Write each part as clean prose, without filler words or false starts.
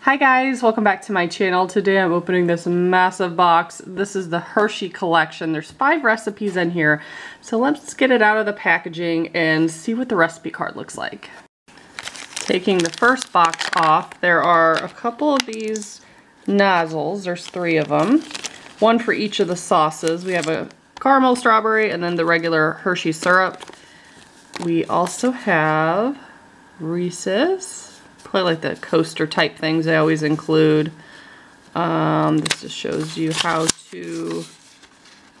Hi guys, welcome back to my channel. Today I'm opening this massive box. This is the Hershey collection. There's 5 recipes in here. So let's get it out of the packaging and see what the recipe card looks like. Taking the first box off, there are a couple of these nozzles. There's 3 of them. One for each of the sauces. We have a caramel strawberry and then the regular Hershey syrup. We also have Reese's. Probably like the coaster type things I always include. This just shows you how to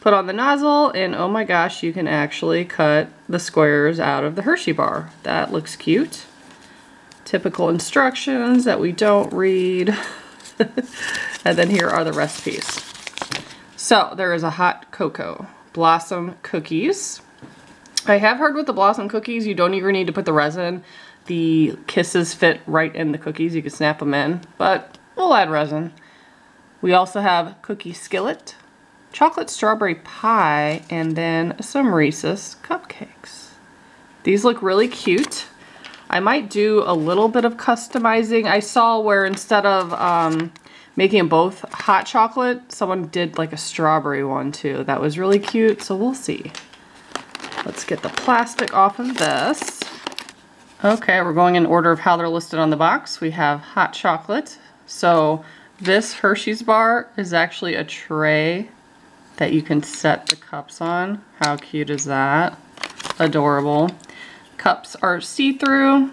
put on the nozzle, and oh my gosh, you can actually cut the squares out of the Hershey bar. That looks cute. Typical instructions that we don't read. And then here are the recipes. So there is a hot cocoa, blossom cookies. I have heard with the blossom cookies, you don't even need to put the resin. The kisses fit right in the cookies. You can snap them in, but we'll add resin. We also have cookie skillet, chocolate strawberry pie, and then some Reese's cupcakes. These look really cute. I might do a little bit of customizing. I saw where instead of making them both hot chocolate, someone did like a strawberry one too. That was really cute, so we'll see. Let's get the plastic off of this. Okay, we're going in order of how they're listed on the box. We have hot chocolate. So this Hershey's bar is actually a tray that you can set the cups on. How cute is that? Adorable. Cups are see-through.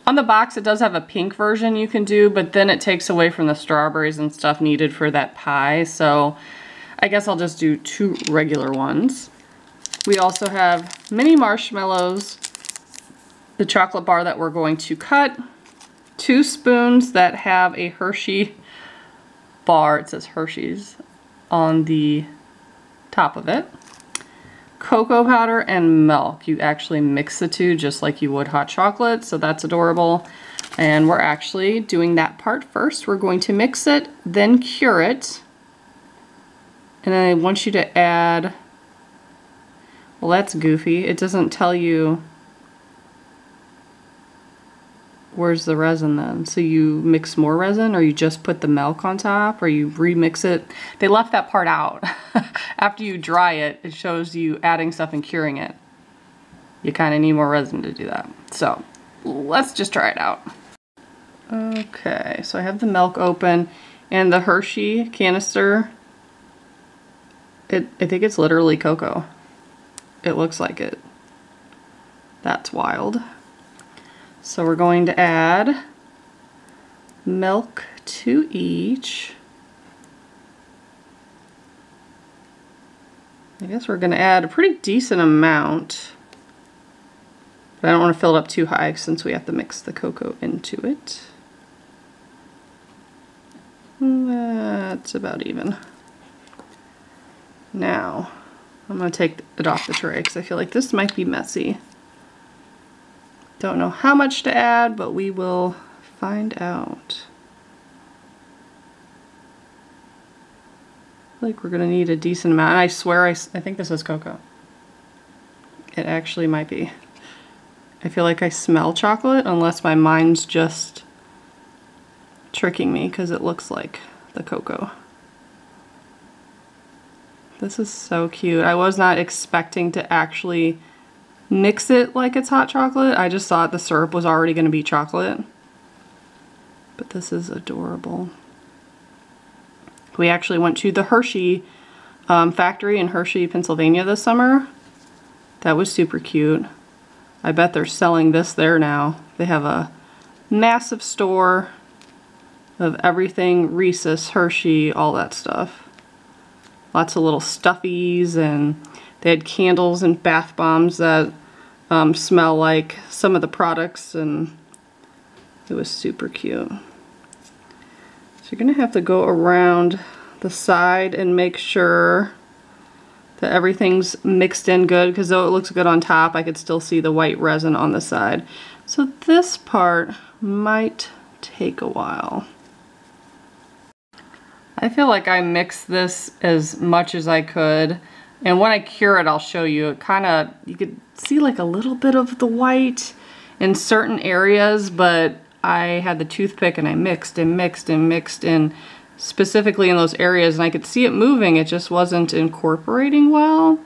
On the box it does have a pink version you can do, but then it takes away from the strawberries and stuff needed for that pie. So I guess I'll just do 2 regular ones. We also have mini marshmallows, the chocolate bar that we're going to cut, 2 spoons that have a Hershey bar, it says Hershey's on the top of it, cocoa powder and milk. You actually mix the 2 just like you would hot chocolate, so that's adorable. And we're actually doing that part first. We're going to mix it, then cure it, and then I want you to add, well, that's goofy. It doesn't tell you where's the resin then. So you mix more resin, or you just put the milk on top, or you remix it. They left that part out. After you dry it, it shows you adding stuff and curing it. You kind of need more resin to do that. So let's just try it out. Okay, so I have the milk open and the Hershey canister. I think it's literally cocoa. It looks like it. That's wild. So we're going to add milk to each. I guess we're going to add a pretty decent amount. But I don't want to fill it up too high since we have to mix the cocoa into it. That's about even. Now, I'm going to take it off the tray because I feel like this might be messy. Don't know how much to add, but we will find out. I feel like we're gonna need a decent amount. And I swear I think this is cocoa. It actually might be. I feel like I smell chocolate unless my mind's just tricking me because it looks like the cocoa. This is so cute. I was not expecting to actually mix it like it's hot chocolate. I just thought the syrup was already going to be chocolate. But this is adorable. We actually went to the Hershey factory in Hershey, Pennsylvania this summer. That was super cute. I bet they're selling this there now. They have a massive store of everything Reese's, Hershey, all that stuff. Lots of little stuffies, and they had candles and bath bombs that smell like some of the products, and it was super cute. So you're gonna have to go around the side and make sure that everything's mixed in good, because though it looks good on top, I could still see the white resin on the side. So this part might take a while. I feel like I mixed this as much as I could. And when I cure it, I'll show you. It kind of, you could see like a little bit of the white in certain areas, but I had the toothpick and I mixed and mixed and mixed in specifically in those areas, and I could see it moving. It just wasn't incorporating well,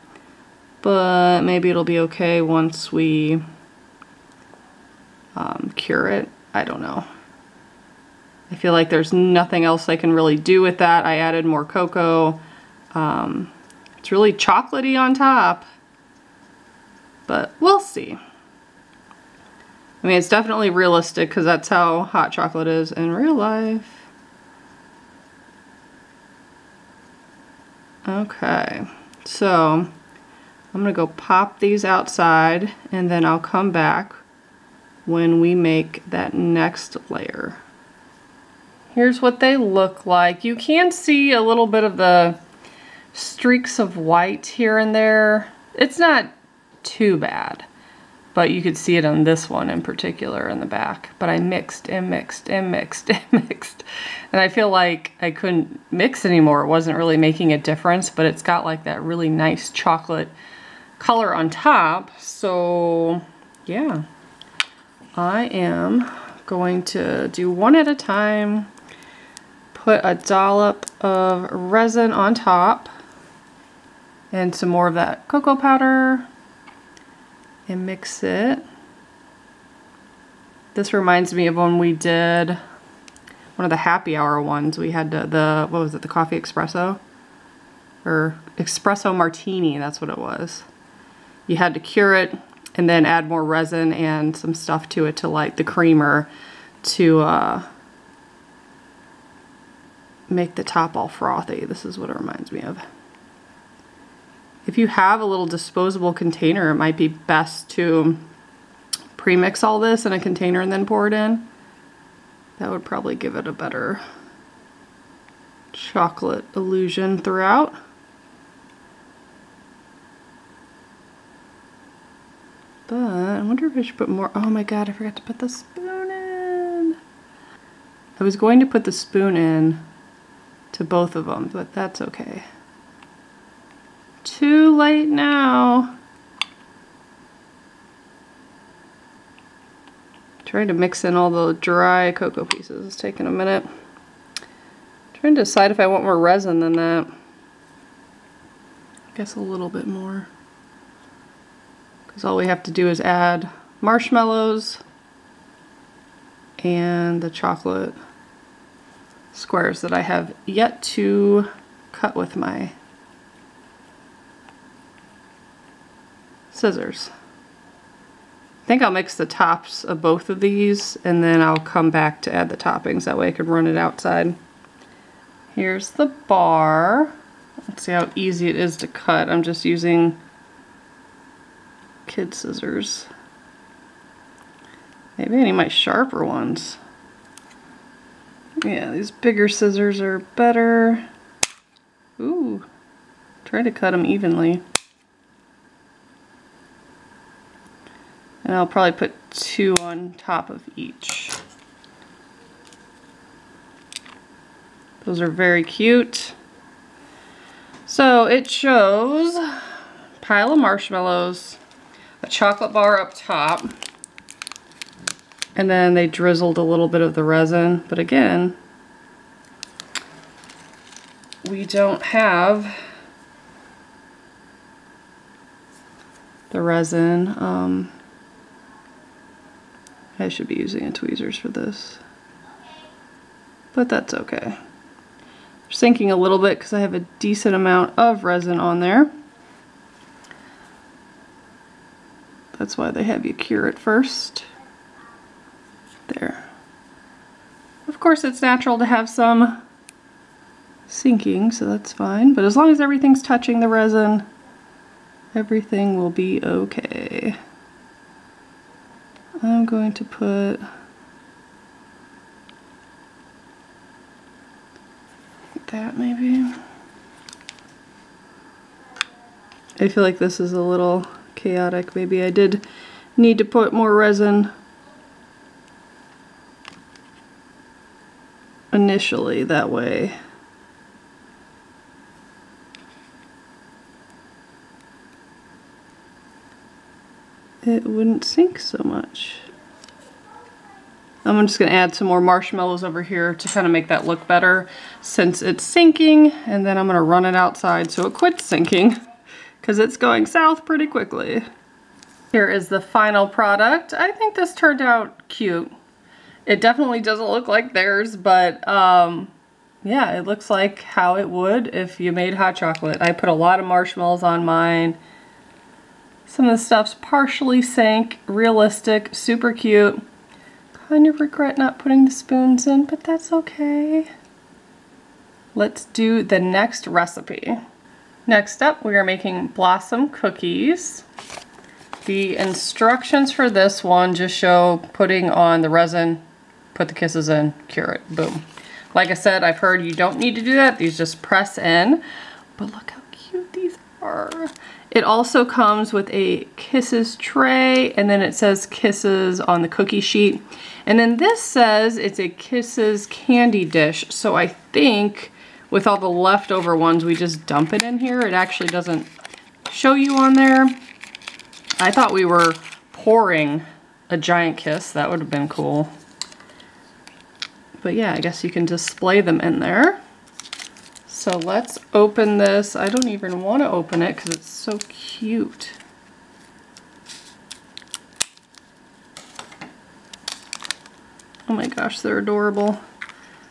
but maybe it'll be okay once we cure it. I don't know. I feel like there's nothing else I can really do with that. I added more cocoa. It's really chocolatey on top, but we'll see. I mean, it's definitely realistic because that's how hot chocolate is in real life. Okay, so I'm gonna go pop these outside and then I'll come back when we make that next layer. Here's what they look like. You can see a little bit of the streaks of white here and there. It's not too bad, but you could see it on this one in particular in the back. But I mixed and mixed and mixed and mixed. And I feel like I couldn't mix anymore. It wasn't really making a difference, but it's got like that really nice chocolate color on top. So yeah, I am going to do one at a time. Put a dollop of resin on top and some more of that cocoa powder and mix it. This reminds me of when we did one of the happy hour ones. We had the what was it, the coffee espresso? Or espresso martini, that's what it was. You had to cure it and then add more resin and some stuff to it to like the creamer to make the top all frothy. This is what it reminds me of. If you have a little disposable container, it might be best to pre-mix all this in a container and then pour it in. That would probably give it a better chocolate illusion throughout. But I wonder if I should put more. Oh my god, I forgot to put the spoon in. I was going to put the spoon in to both of them, but that's okay. Too late now. Trying to mix in all the dry cocoa pieces. It's taking a minute. Trying to decide if I want more resin than that. I guess a little bit more. Because all we have to do is add marshmallows and the chocolate squares that I have yet to cut with my scissors. I think I'll mix the tops of both of these and then I'll come back to add the toppings. That way I could run it outside. Here's the bar. Let's see how easy it is to cut. I'm just using kid scissors. Maybe I need my sharper ones. Yeah, these bigger scissors are better. Ooh, try to cut them evenly. And I'll probably put 2 on top of each. Those are very cute. So it shows a pile of marshmallows, a chocolate bar up top, and then they drizzled a little bit of the resin. But again, we don't have the resin. I should be using a tweezers for this, but that's okay. Sinking a little bit because I have a decent amount of resin on there. That's why they have you cure it first. There. Of course it's natural to have some sinking, so that's fine. But as long as everything's touching the resin, everything will be okay. I'm going to put that maybe. I feel like this is a little chaotic. Maybe I did need to put more resin initially, that way it wouldn't sink so much. I'm just gonna add some more marshmallows over here to kind of make that look better since it's sinking, and then I'm gonna run it outside so it quits sinking because it's going south pretty quickly. Here is the final product. I think this turned out cute. It definitely doesn't look like theirs, but yeah, it looks like how it would if you made hot chocolate. I put a lot of marshmallows on mine. Some of the stuff's partially sank, realistic, super cute. Kind of regret not putting the spoons in, but that's okay. Let's do the next recipe. Next up, we are making blossom cookies. The instructions for this one just show putting on the resin, put the kisses in, cure it, boom. Like I said, I've heard you don't need to do that. These just press in, but look how cute these are. It also comes with a kisses tray, and then it says kisses on the cookie sheet. And then this says it's a kisses candy dish. So I think with all the leftover ones, we just dump it in here. It actually doesn't show you on there. I thought we were pouring a giant kiss. That would have been cool. But yeah, I guess you can display them in there. So let's open this. I don't even want to open it because it's so cute. Oh my gosh, they're adorable.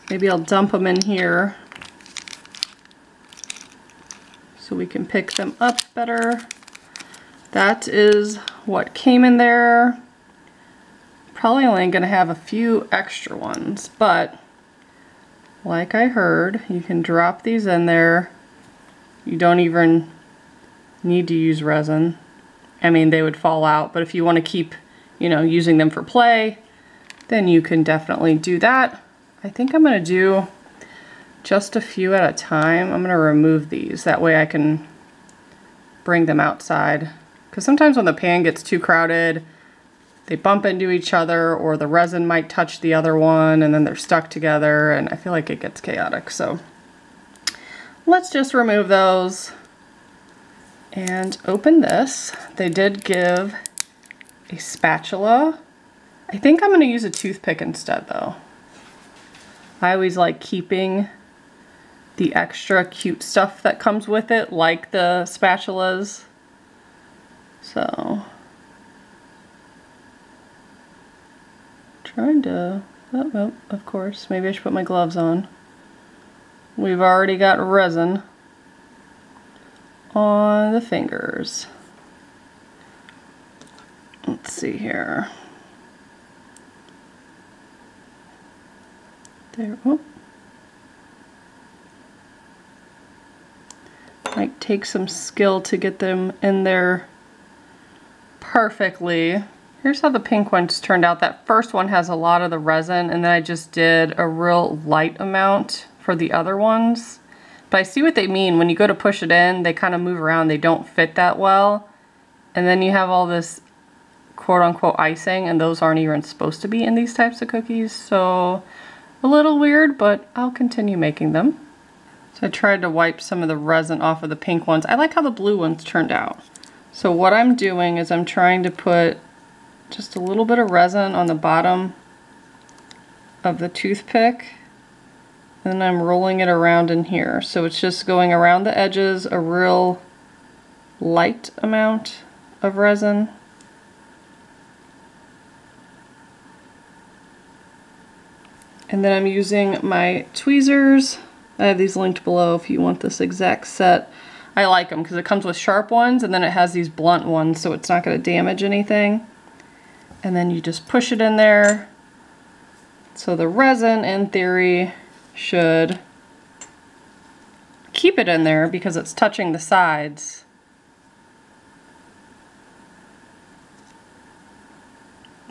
Maybe I'll dump them in here so we can pick them up better. That is what came in there. Probably only gonna have a few extra ones, but like I heard, you can drop these in there. You don't even need to use resin. I mean, they would fall out, but if you want to keep, you know, using them for play, then you can definitely do that. I think I'm gonna do just a few at a time. I'm gonna remove these. That way I can bring them outside. Because sometimes when the pan gets too crowded, they bump into each other, or the resin might touch the other one and then they're stuck together, and I feel like it gets chaotic. So let's just remove those and open this. They did give a spatula. I think I'm going to use a toothpick instead though. I always like keeping the extra cute stuff that comes with it, like the spatulas. So trying to, oh, of course, maybe I should put my gloves on. We've already got resin on the fingers. Let's see here. There, oh. Might take some skill to get them in there perfectly. Here's how the pink ones turned out. That first one has a lot of the resin, and then I just did a real light amount for the other ones. But I see what they mean. When you go to push it in, they kind of move around. They don't fit that well. And then you have all this quote-unquote icing, and those aren't even supposed to be in these types of cookies. So a little weird, but I'll continue making them. So I tried to wipe some of the resin off of the pink ones. I like how the blue ones turned out. So what I'm doing is I'm trying to put just a little bit of resin on the bottom of the toothpick, and then I'm rolling it around in here. So it's just going around the edges, a real light amount of resin. And then I'm using my tweezers. I have these linked below if you want this exact set. I like them because it comes with sharp ones, and then it has these blunt ones, so it's not going to damage anything. And then you just push it in there. So the resin, in theory, should keep it in there because it's touching the sides.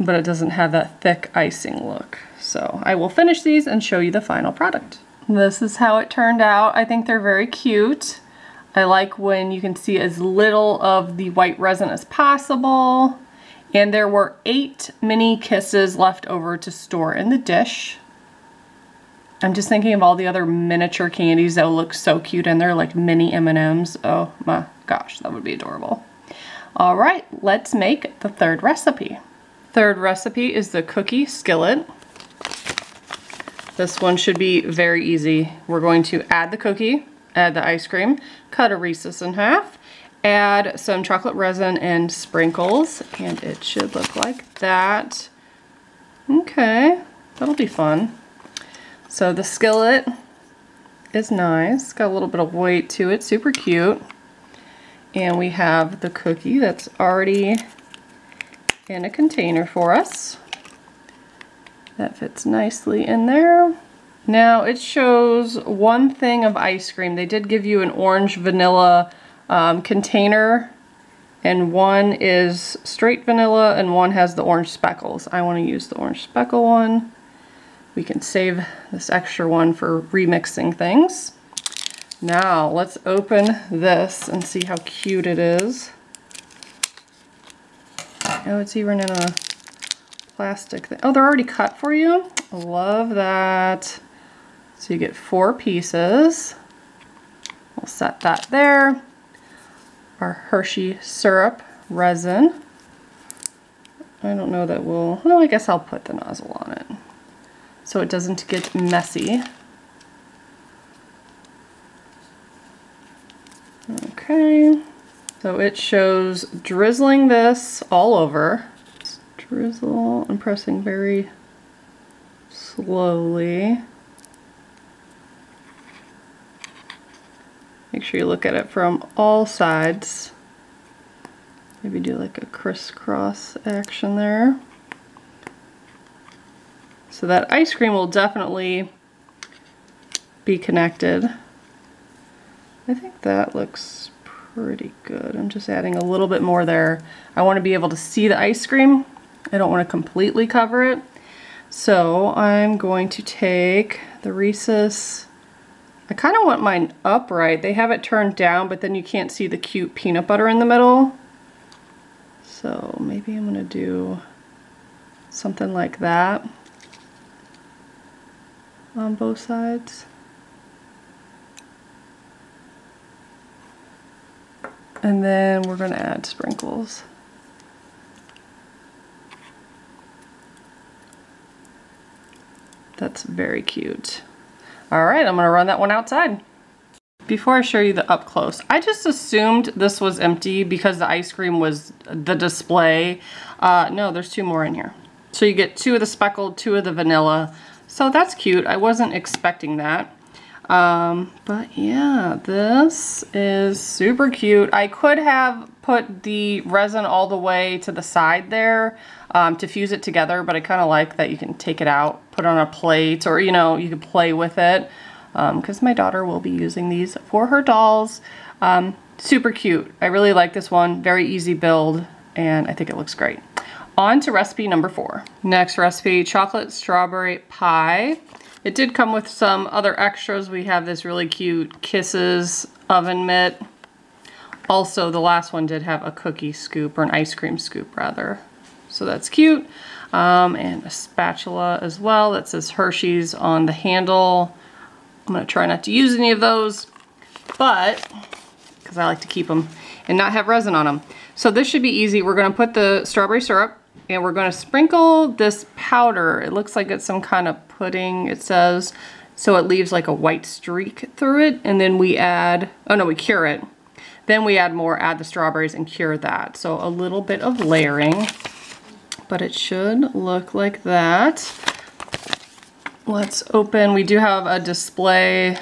But it doesn't have that thick icing look. So I will finish these and show you the final product. This is how it turned out. I think they're very cute. I like when you can see as little of the white resin as possible. And there were 8 mini kisses left over to store in the dish. I'm just thinking of all the other miniature candies that will look so cute in there, like mini M&Ms. Oh my gosh, that would be adorable. All right, let's make the third recipe. Third recipe is the cookie skillet. This one should be very easy. We're going to add the cookie, add the ice cream, cut a Reese's in half, add some chocolate resin and sprinkles, and it should look like that. Okay, that'll be fun. So the skillet is nice, got a little bit of weight to it, super cute. And we have the cookie that's already in a container for us. That fits nicely in there. Now it shows one thing of ice cream. They did give you an orange vanilla container, and one is straight vanilla and one has the orange speckles. I want to use the orange speckle one. We can save this extra one for remixing things. Now let's open this and see how cute it is. Oh, it's even in a plastic thing. Oh, they're already cut for you. I love that. So you get 4 pieces. We'll set that there. Our Hershey syrup resin. I don't know that we'll, well, I guess I'll put the nozzle on it so it doesn't get messy. Okay, so it shows drizzling this all over. Just drizzle and pressing very slowly. Make sure you look at it from all sides. Maybe do like a crisscross action there. So that ice cream will definitely be connected. I think that looks pretty good. I'm just adding a little bit more there. I want to be able to see the ice cream. I don't want to completely cover it. So I'm going to take the Reese's. I kind of want mine upright. They have it turned down, but then you can't see the cute peanut butter in the middle. So maybe I'm going to do something like that on both sides. And then we're going to add sprinkles. That's very cute. All right, I'm going to run that one outside. Before I show you the up close, I just assumed this was empty because the ice cream was the display. No, there's 2 more in here. So you get 2 of the speckled, 2 of the vanilla. So that's cute. I wasn't expecting that. But yeah, this is super cute. I could have put the resin all the way to the side there to fuse it together, but I kind of like that you can take it out, put it on a plate, or you know, you can play with it because my daughter will be using these for her dolls. Super cute. I really like this one. Very easy build, and I think it looks great. On to recipe number 4. Next recipe, chocolate strawberry pie. It did come with some other extras. We have this really cute Kisses oven mitt. Also, the last one did have a cookie scoop, or an ice cream scoop rather. So that's cute. And a spatula as well that says Hershey's on the handle. I'm gonna try not to use any of those, but, because I like to keep them and not have resin on them. So this should be easy. We're gonna put the strawberry syrup and we're gonna sprinkle this powder. It looks like it's some kind of pudding, it says. So it leaves like a white streak through it, and then we add, oh no, we cure it. Then we add more, add the strawberries and cure that. So a little bit of layering, but it should look like that. Let's open, we do have a display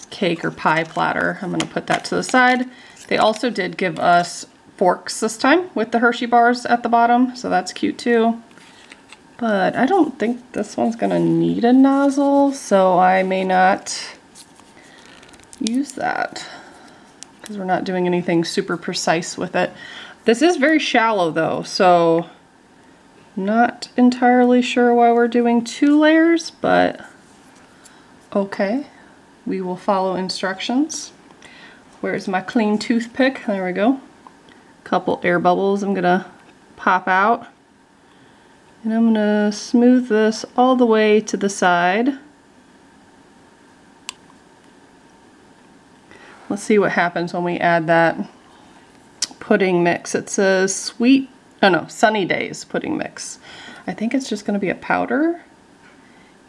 cake or pie platter. I'm gonna put that to the side. They also did give us forks this time with the Hershey bars at the bottom, so that's cute too. But I don't think this one's gonna need a nozzle, so I may not use that because we're not doing anything super precise with it. This is very shallow though, so not entirely sure why we're doing 2 layers, but okay, we will follow instructions. Where's my clean toothpick? There we go. Couple air bubbles I'm gonna pop out, and I'm gonna smooth this all the way to the side. Let's see what happens when we add that pudding mix. It says Sunny Days pudding mix. I think it's just gonna be a powder.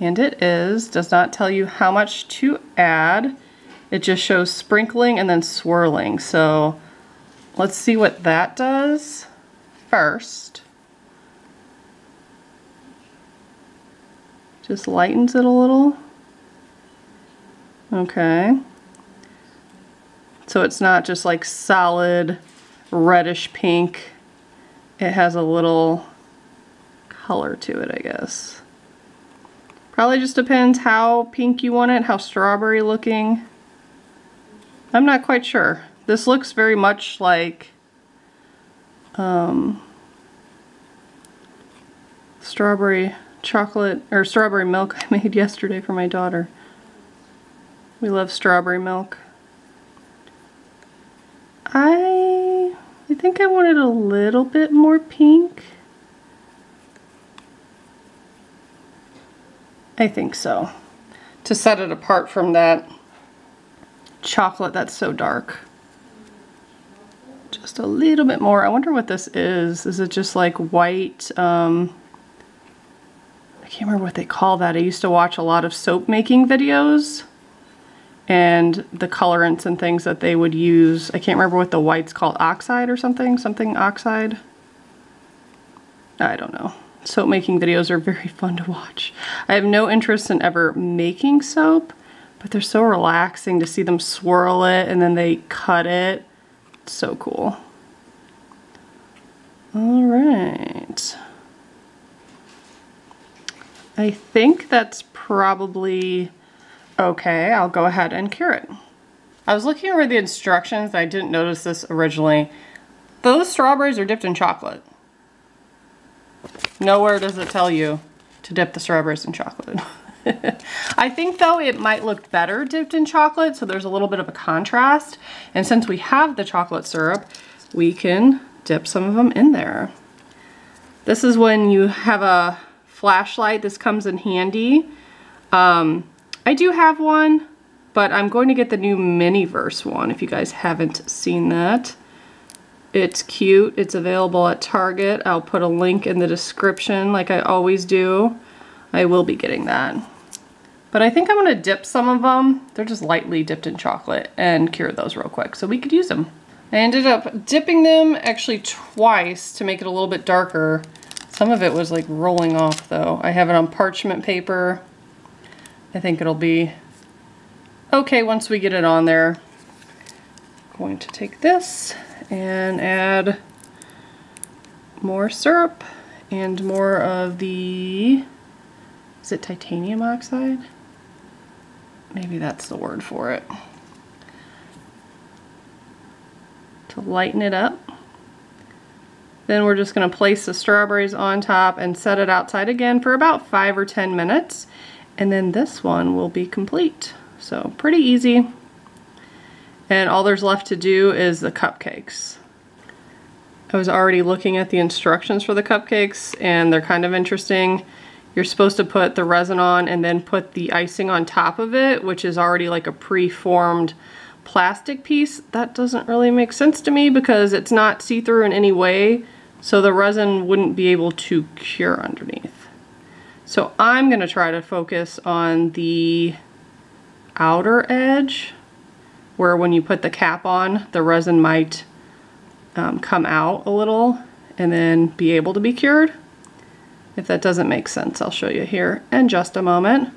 And it does not tell you how much to add. It just shows sprinkling and then swirling. So let's see what that does first. Just lightens it a little. Okay. So it's not just like solid reddish pink. It has a little color to it, I guess. Probably just depends how pink you want it, how strawberry looking. I'm not quite sure. This looks very much like strawberry chocolate or strawberry milk I made yesterday for my daughter. We love strawberry milk. I think I wanted a little bit more pink. I think so. To set it apart from that chocolate that's so dark. Just a little bit more. I wonder what this is. Is it just like white? I can't remember what they call that. I used to watch a lot of soap making videos and the colorants and things that they would use. I can't remember what the white's called. Oxide or something? Something oxide? I don't know. Soap making videos are very fun to watch. I have no interest in ever making soap, but they're so relaxing to see them swirl it and then they cut it. It's so cool. All right. I think that's probably okay. I'll go ahead and cure it. I was looking over the instructions. I didn't notice this originally. Those strawberries are dipped in chocolate. Nowhere does it tell you to dip the strawberries in chocolate. I think though it might look better dipped in chocolate, so there's a little bit of a contrast. And since we have the chocolate syrup, we can dip some of them in there. This is when you have a flashlight. This comes in handy. I do have one, but I'm going to get the new Miniverse one if you guys haven't seen that. It's cute. It's available at Target. I'll put a link in the description like I always do. I will be getting that. But I think I'm going to dip some of them. They're just lightly dipped in chocolate and cure those real quick so we could use them. I ended up dipping them actually twice to make it a little bit darker. Some of it was like rolling off though. I have it on parchment paper. I think it'll be okay once we get it on there. I'm going to take this and add more syrup and more of the, is it titanium oxide? Maybe that's the word for it. To lighten it up. Then we're just going to place the strawberries on top and set it outside again for about 5 or 10 minutes. And then this one will be complete. So pretty easy. And all there's left to do is the cupcakes. I was already looking at the instructions for the cupcakes and they're kind of interesting. You're supposed to put the resin on and then put the icing on top of it, which is already like a pre-formed plastic piece. That doesn't really make sense to me because it's not see-through in any way, so the resin wouldn't be able to cure underneath. So I'm going to try to focus on the outer edge, where when you put the cap on, the resin might come out a little and then be able to be cured. If that doesn't make sense, I'll show you here in just a moment.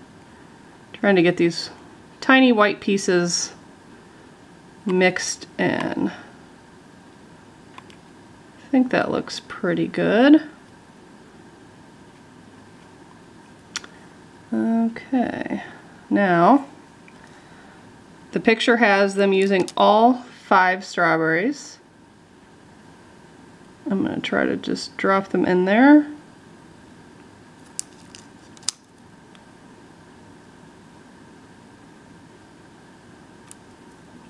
Trying to get these tiny white pieces mixed in. I think that looks pretty good. Okay, now the picture has them using all 5 strawberries. I'm going to try to just drop them in there.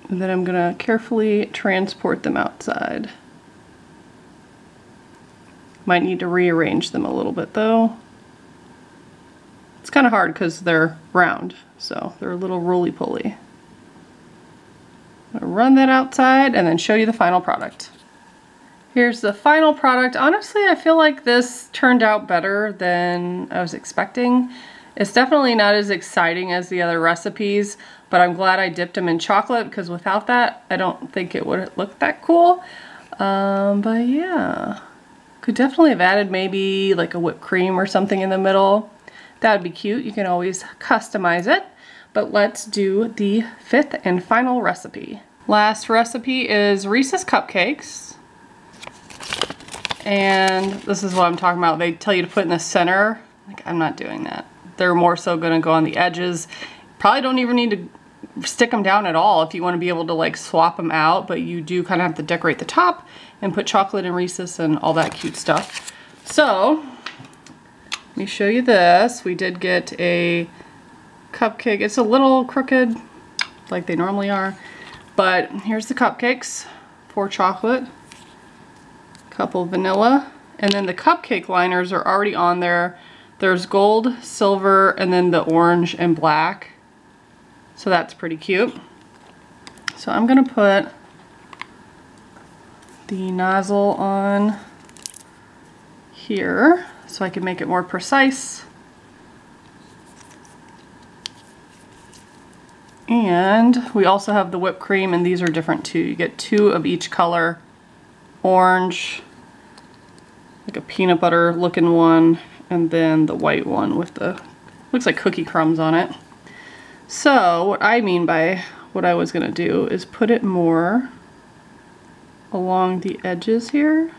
And then I'm going to carefully transport them outside. Might need to rearrange them a little bit though. It's kind of hard because they're round, so they're a little roly-poly. I'm going to run that outside and then show you the final product. Here's the final product. Honestly, I feel like this turned out better than I was expecting. It's definitely not as exciting as the other recipes, but I'm glad I dipped them in chocolate because without that, I don't think it would look that cool. But yeah, could definitely have added maybe like a whipped cream or something in the middle. That would be cute. You can always customize it. But let's do the 5th and final recipe. Last recipe is Reese's Cupcakes. And this is what I'm talking about. They tell you to put in the center. Like, I'm not doing that. They're more so gonna go on the edges. Probably don't even need to stick them down at all if you want to be able to like swap them out, but you do kind of have to decorate the top and put chocolate and Reese's and all that cute stuff. So, let me show you this. We did get a cupcake. It's a little crooked like they normally are, but here's the cupcakes. 4 chocolate, couple vanilla, and then the cupcake liners are already on there. There's gold, silver, and then the orange and black. So that's pretty cute. So I'm gonna put the nozzle on here so I can make it more precise. And we also have the whipped cream, and these are different too. You get 2 of each color. Orange, like a peanut butter looking one, and then the white one with the, looks like cookie crumbs on it. So what I mean by what I was gonna do is put it more along the edges here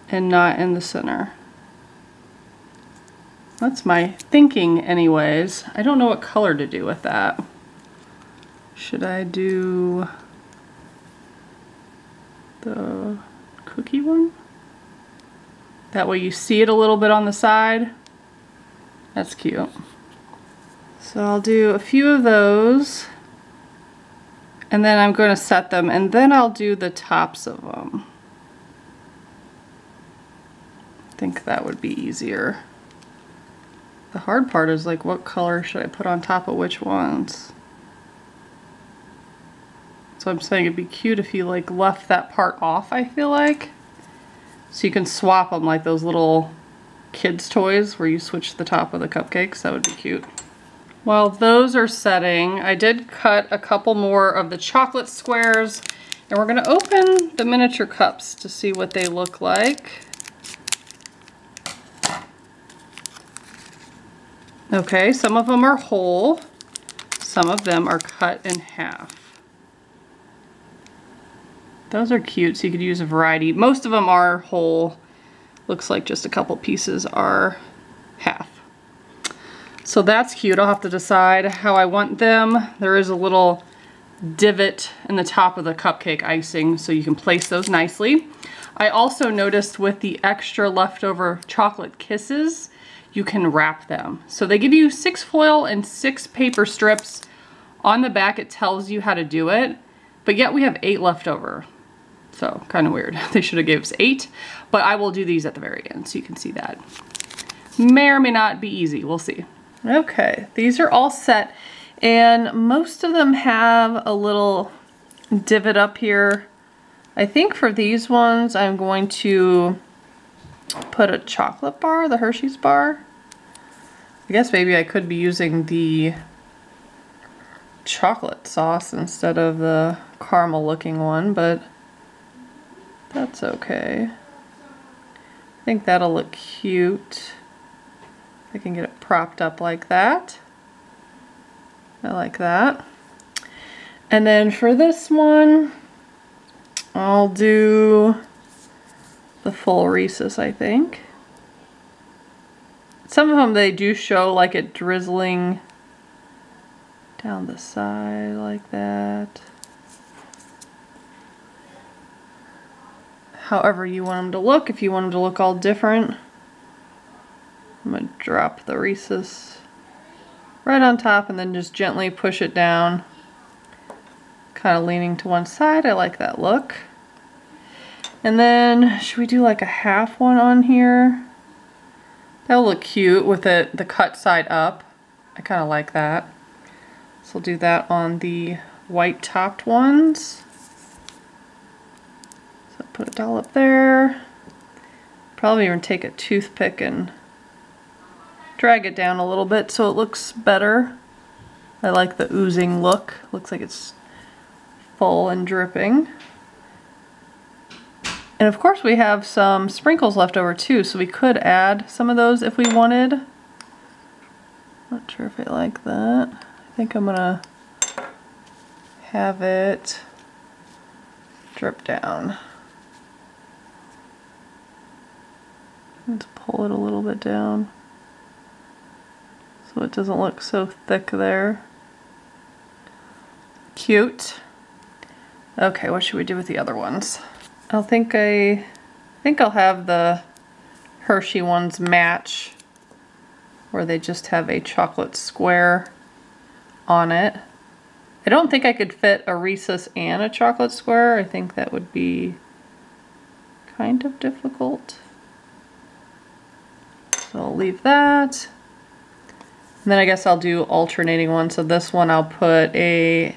and not in the center. That's my thinking anyways. I don't know what color to do with that. Should I do the cookie one? That way you see it a little bit on the side. That's cute. So I'll do a few of those, and then I'm going to set them, and then I'll do the tops of them. I think that would be easier. The hard part is like, what color should I put on top of which ones? So I'm saying it'd be cute if you like left that part off, I feel like. So you can swap them like those little kids' toys where you switch the top of the cupcakes. That would be cute. While those are setting, I did cut a couple more of the chocolate squares, and we're gonna open the miniature cups to see what they look like. Okay, some of them are whole, some of them are cut in half. Those are cute, so you could use a variety. Most of them are whole. Looks like just a couple pieces are half. So that's cute. I'll have to decide how I want them. There is a little divot in the top of the cupcake icing, so you can place those nicely. I also noticed with the extra leftover chocolate kisses, you can wrap them. So they give you 6 foil and 6 paper strips. On the back it tells you how to do it, but yet we have 8 left over. So kind of weird. They should have gave us 8, but I will do these at the very end so you can see that. May or may not be easy, we'll see. Okay, these are all set, and most of them have a little divot up here. I think for these ones I'm going to put a chocolate bar, the Hershey's bar. I guess maybe I could be using the chocolate sauce instead of the caramel looking one, but that's okay. I think that'll look cute. I can get it propped up like that. I like that. And then for this one, I'll do the full Reese's, I think. Some of them, they do show like it drizzling down the side like that. However you want them to look. If you want them to look all different, I'm going to drop the Reese's right on top and then just gently push it down. Kind of leaning to one side. I like that look. And then, should we do like a half one on here? That'll look cute with it, the cut side up. I kind of like that. So we'll do that on the white topped ones. So put it all up there. Probably even take a toothpick and drag it down a little bit so it looks better. I like the oozing look. Looks like it's full and dripping. And of course we have some sprinkles left over too, so we could add some of those if we wanted. Not sure if I like that. I think I'm gonna have it drip down. Let's pull it a little bit down so it doesn't look so thick there. Cute. Okay, what should we do with the other ones? I think I'll have the Hershey ones match, where they just have a chocolate square on it. I don't think I could fit a Reese's and a chocolate square. I think that would be kind of difficult. So I'll leave that. And then I guess I'll do alternating ones. So this one I'll put a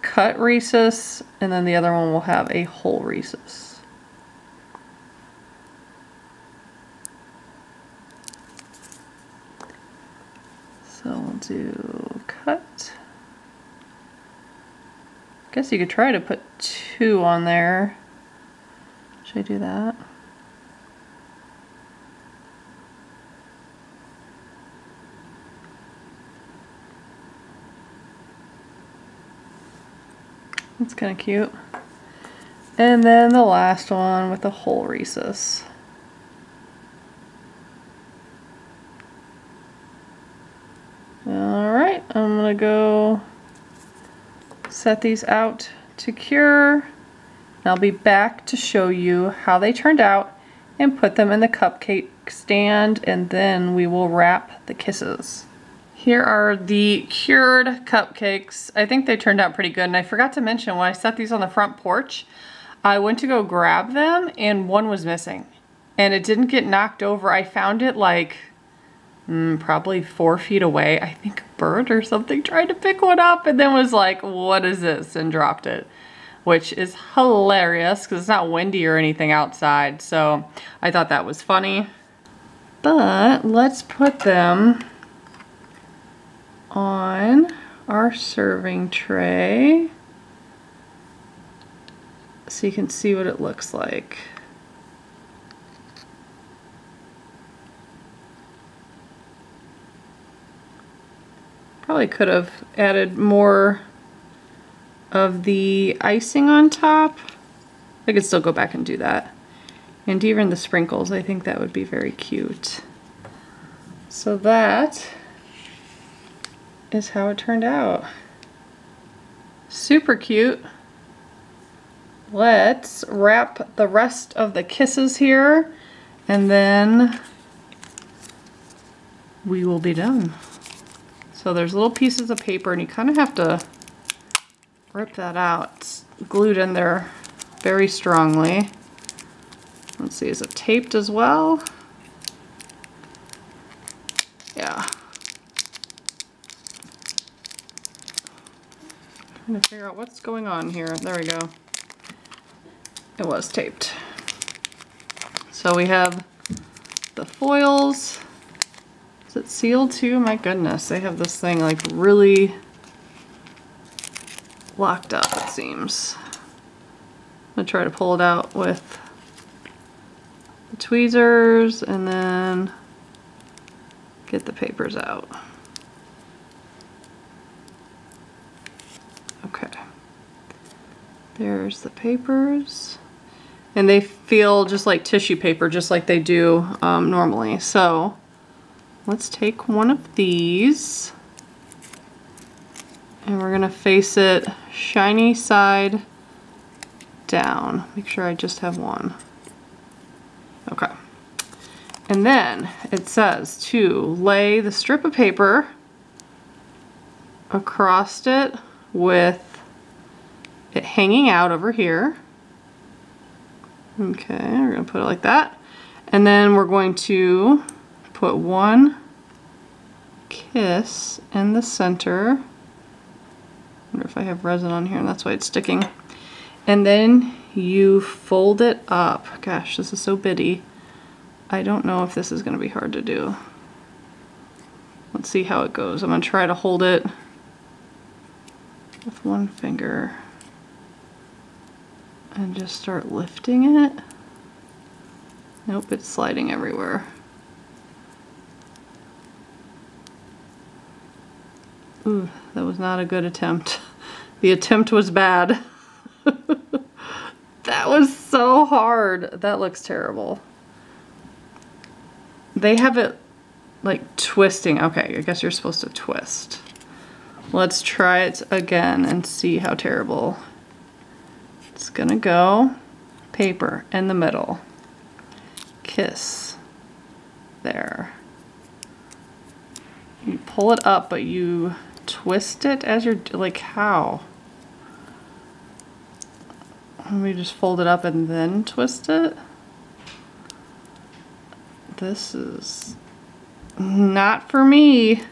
cut Reese's, and then the other one will have a whole Reese's. So we'll do cut. I guess you could try to put 2 on there. Should I do that? That's kind of cute. And then the last one with the whole Reese's. Alright, I'm gonna go set these out to cure. And I'll be back to show you how they turned out and put them in the cupcake stand, and then we will wrap the kisses. Here are the cured cupcakes. I think they turned out pretty good, and I forgot to mention when I set these on the front porch, I went to go grab them and one was missing. And it didn't get knocked over. I found it like probably 4 feet away. I think a bird or something tried to pick one up and then was like, what is this? And dropped it, which is hilarious because it's not windy or anything outside. So I thought that was funny. But let's put them on our serving tray so you can see what it looks like. Probably could have added more of the icing on top. I could still go back and do that. And even the sprinkles, I think that would be very cute. So that is how it turned out. Super cute. Let's wrap the rest of the kisses here and then we will be done. So there's little pieces of paper and you kind of have to rip that out. It's glued in there very strongly. Let's see, is it taped as well? Yeah. Trying to figure out what's going on here. There we go. It was taped. So we have the foils. Is it sealed too? My goodness, they have this thing like really locked up, it seems. I'm gonna try to pull it out with the tweezers and then get the papers out. Okay. There's the papers. And they feel just like tissue paper, just like they do normally. So let's take one of these and we're gonna face it shiny side down. Make sure I just have one. Okay. And then it says to lay the strip of paper across it with it hanging out over here. Okay, we're gonna put it like that. And then we're going to put one kiss in the center. I wonder if I have resin on here and that's why it's sticking. And then you fold it up. Gosh, this is so bitty. I don't know if this is gonna be hard to do. Let's see how it goes. I'm gonna try to hold it with one finger and just start lifting it. Nope, it's sliding everywhere. Ooh, that was not a good attempt. The attempt was bad. That was so hard. That looks terrible. They have it like twisting. Okay, I guess you're supposed to twist. Let's try it again and see how terrible. It's gonna go paper in the middle. Kiss. There. You pull it up, but you twist it as you're, like, how? Let me just fold it up and then twist it. This is not for me.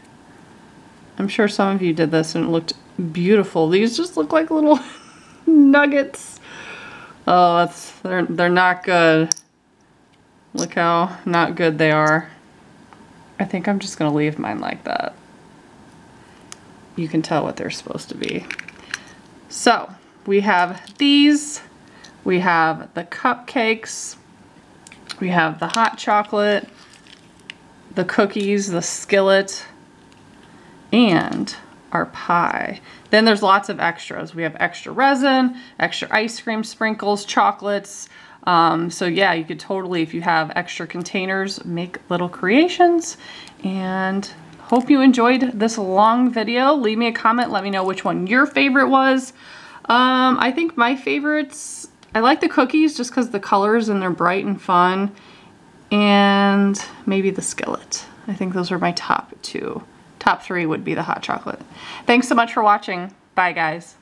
I'm sure some of you did this and it looked beautiful. These just look like little nuggets. Oh, they're not good. Look how not good they are. I think I'm just gonna leave mine like that. You can tell what they're supposed to be. So we have these, we have the cupcakes, we have the hot chocolate, the cookies, the skillet, and our pie. Then there's lots of extras. We have extra resin, extra ice cream sprinkles, chocolates. So yeah, you could totally, if you have extra containers, make little creations. And hope you enjoyed this long video. Leave me a comment, let me know which one your favorite was. I think my favorites, I like the cookies just because the colors and they're bright and fun. And maybe the skillet. I think those are my top two. Top three would be the hot chocolate. Thanks so much for watching. Bye guys.